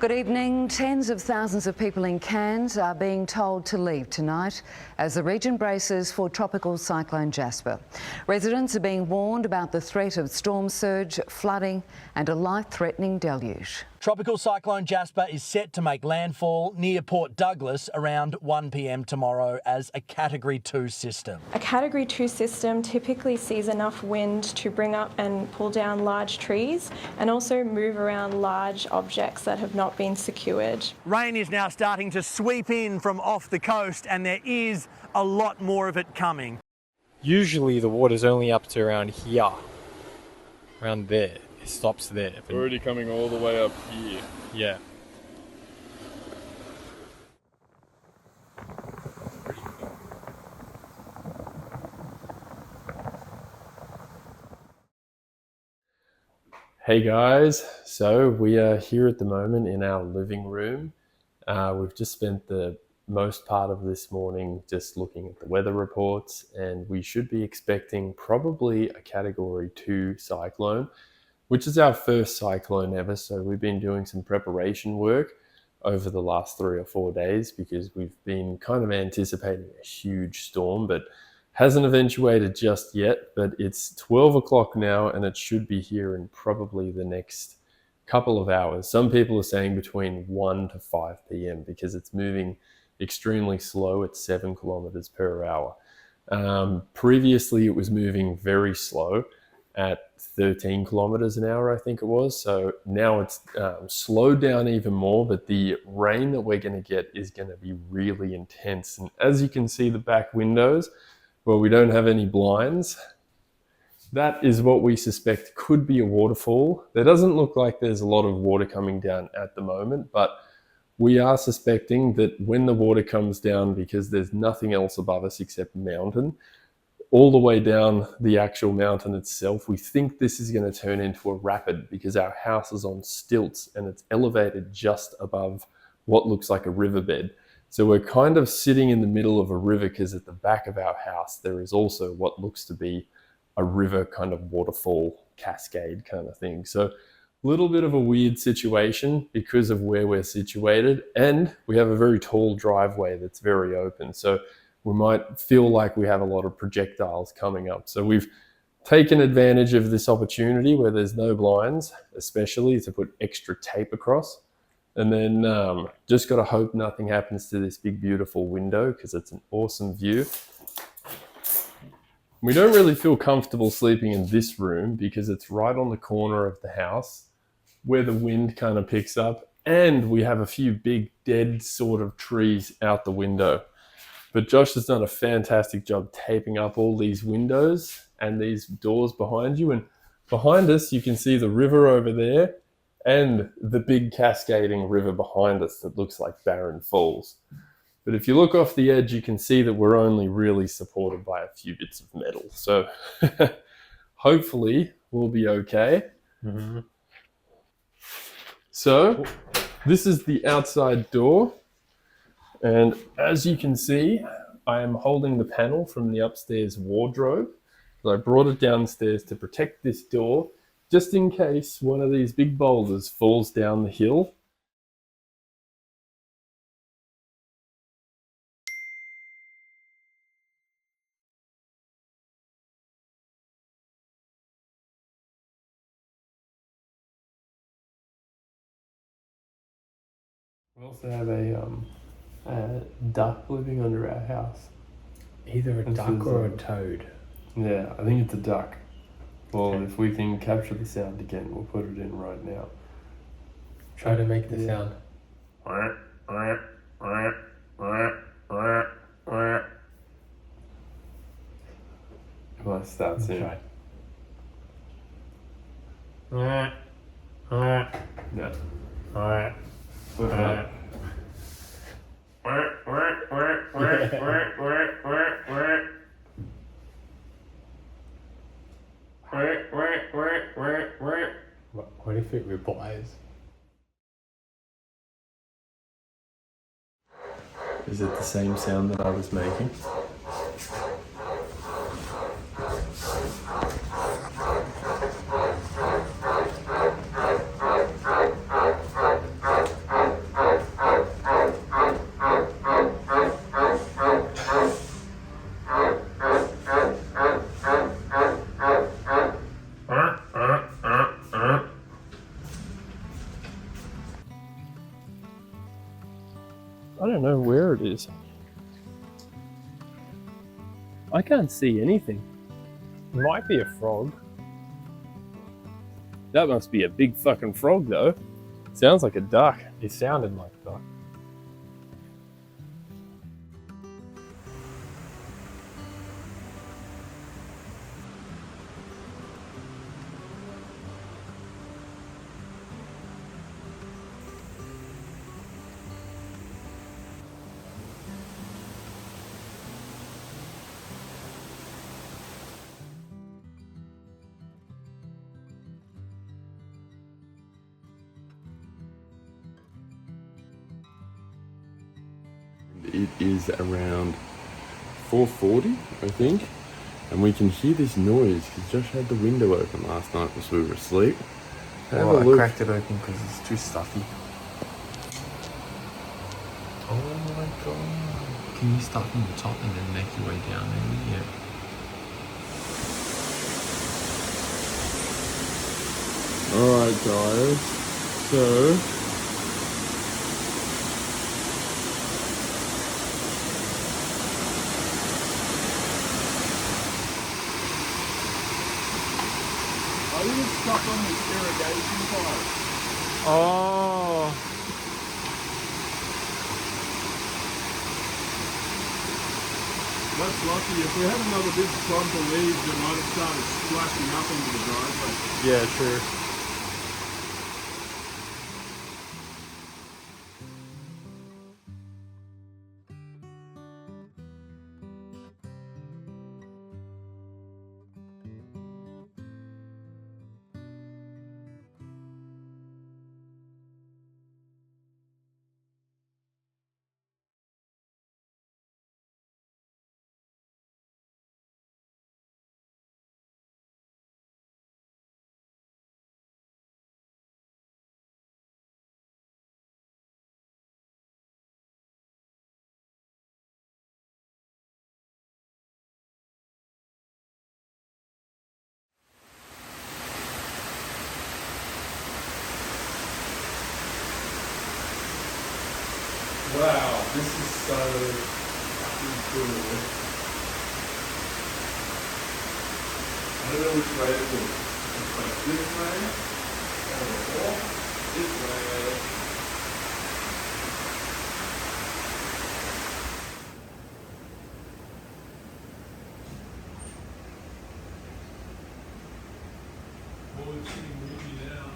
Good evening. Tens of thousands of people in Cairns are being told to leave tonight as the region braces for tropical cyclone Jasper. Residents are being warned about the threat of storm surge, flooding and a life-threatening deluge. Tropical cyclone Jasper is set to make landfall near Port Douglas around 1 p.m. tomorrow as a Category 2 system. A Category 2 system typically sees enough wind to bring up and pull down large trees and also move around large objects that have not been secured. Rain is now starting to sweep in from off the coast and there is a lot more of it coming. Usually the water's only up to around here, around there. It stops there. Already coming all the way up here. Yeah. Hey guys, so we are here at the moment in our living room. We've just spent the most part of this morning just looking at the weather reports, and we should be expecting probably a Category 2 cyclone, which is our first cyclone ever. So we've been doing some preparation work over the last 3 or 4 days because we've been kind of anticipating a huge storm, but hasn't eventuated just yet. But it's 12 o'clock now and it should be here in probably the next couple of hours. Some people are saying between 1 to 5 p.m. because it's moving extremely slow at 7 kilometers per hour. Previously it was moving very slow at 13 kilometers an hour, I think it was. So now it's slowed down even more, but the rain that we're going to get is going to be really intense. And as you can see the back windows, well, we don't have any blinds. That is what we suspect could be a waterfall. There doesn't look like there's a lot of water coming down at the moment, but we are suspecting that when the water comes down, because there's nothing else above us except mountain, all the way down the actual mountain itself, we think this is going to turn into a rapid because our house is on stilts and it's elevated just above what looks like a riverbed. So we're kind of sitting in the middle of a river because at the back of our house there is also what looks to be a river kind of waterfall cascade kind of thing. So a little bit of a weird situation because of where we're situated, and we have a very tall driveway that's very open. So we might feel like we have a lot of projectiles coming up. So we've taken advantage of this opportunity where there's no blinds, especially to put extra tape across. And then just got to hope nothing happens to this big, beautiful window because it's an awesome view. We don't really feel comfortable sleeping in this room because it's right on the corner of the house where the wind kind of picks up. And we have a few big dead sort of trees out the window. But Josh has done a fantastic job taping up all these windows and these doors behind you. And behind us, you can see the river over there and the big cascading river behind us that looks like Barren Falls. But if you look off the edge, you can see that we're only really supported by a few bits of metal. So hopefully we'll be okay. Mm-hmm. So this is the outside door. And as you can see, I am holding the panel from the upstairs wardrobe. So I brought it downstairs to protect this door, just in case one of these big boulders falls down the hill. We also have a duck living under our house. Either a duck or a toad. Yeah, I think it's a duck. Well, okay. If we can capture the sound again, we'll put it in right now. Try to make the sound. Well, it starts in. Try. No. Put it up. What if it replies? Is it the same sound that I was making? closer. I can't see anything. Might be a frog. That must be a big fucking frog though. Sounds like a duck. It sounded like a duck. It is around 4:40, I think, and we can hear this noise because Josh had the window open last night as we were asleep. Have a I look. cracked it open because it's too stuffy. Oh my god. Can you start from the top and then make your way down maybe? Yeah. Alright guys, so I think it's stuck on this irrigation pipe. oh, That's lucky. If we had another big clump of leaves, it might have started splashing up into the driveway. yeah, true. Wow, this is so fucking cool. I don't know which way to look. It's like this way, or this way. Oh, it's getting windy now.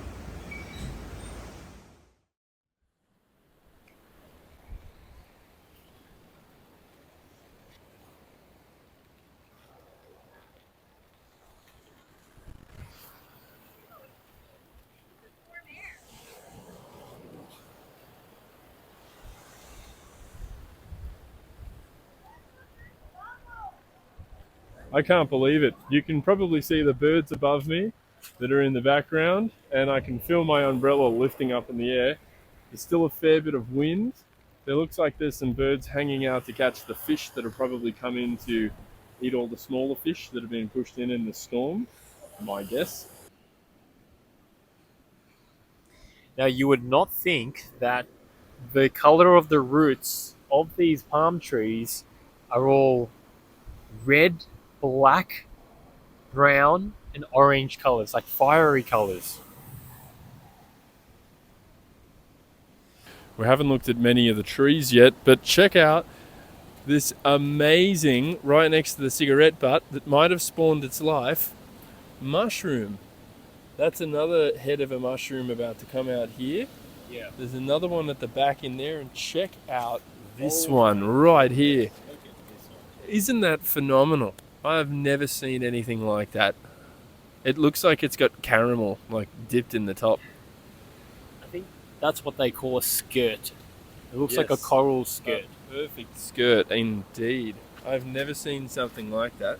I can't believe it. You can probably see the birds above me that are in the background, and I can feel my umbrella lifting up in the air. There's still a fair bit of wind. There looks like there's some birds hanging out to catch the fish that have probably come in to eat all the smaller fish that have been pushed in the storm, my guess. Now you would not think that the color of the roots of these palm trees are all red, black, brown, and orange colors, like fiery colors. We haven't looked at many of the trees yet, but check out this amazing, right next to the cigarette butt that might have spawned its life, mushroom. That's another head of a mushroom about to come out here. Yeah. There's another one at the back in there, and check out this one right here. Isn't that phenomenal? I've never seen anything like that. It looks like it's got caramel, like dipped in the top. I think that's what they call a skirt. It looks like a Yes. coral skirt. A perfect skirt, indeed. I've never seen something like that.